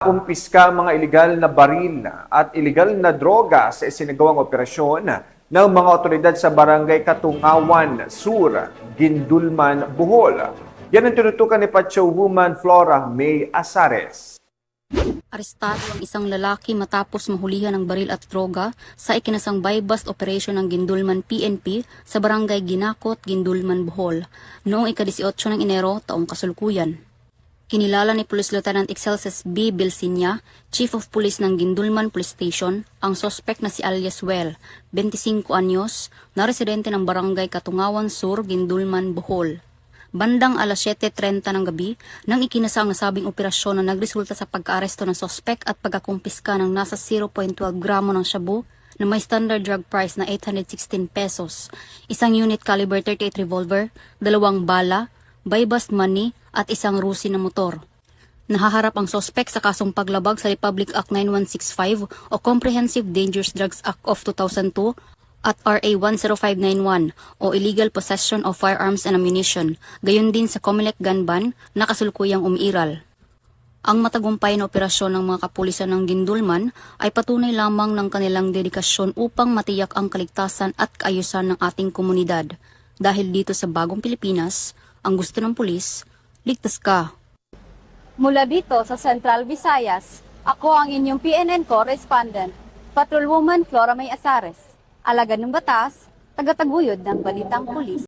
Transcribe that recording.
Kumpiska ang mga ilegal na baril at ilegal na droga sa isinagawang operasyon ng mga otoridad sa Barangay Katungawan Sur, Gindulman, Bohol. Yan ang tinutukan ni Pacho Woman Flora May Azares. Arestado ang isang lalaki matapos mahulihan ng baril at droga sa ikinasang buy-bust operation ng Gindulman PNP sa Barangay Ginakot, Gindulman, Bohol noong ika-18 ng Enero taong kasalukuyan. Kinilala ni Police Lieutenant Excelsis B. Bilsinya, Chief of Police ng Gindulman Police Station, ang sospek na si alias Well, 25 anyos, na residente ng Barangay Katungawan Sur, Gindulman, Bohol. Bandang alas 7:30 ng gabi, nang ikinasa ang nasabing operasyon na nagresulta sa pagkaaresto ng sospek at pagkakumpiska ng nasa 0.12 gramo ng shabu na may standard drug price na 816 pesos, isang unit caliber .38 revolver, 2 bala, buy-bust money at isang rusi na motor. Nahaharap ang sospek sa kasong paglabag sa Republic Act 9165 o Comprehensive Dangerous Drugs Act of 2002 at RA 10591 o Illegal Possession of Firearms and Ammunition, gayon din sa COMELEC gun ban na kasulukuyang umiiral. Ang matagumpay na operasyon ng mga kapulisan ng Gindulman ay patunay lamang ng kanilang dedikasyon upang matiyak ang kaligtasan at kaayusan ng ating komunidad. Dahil dito sa bagong Pilipinas, ang gusto ng pulis, ligtas ka. Mula dito sa Central Visayas, ako ang inyong PNN correspondent, Patrolwoman Flora May Azares, alagad ng batas, tagataguyod ng balitang pulis.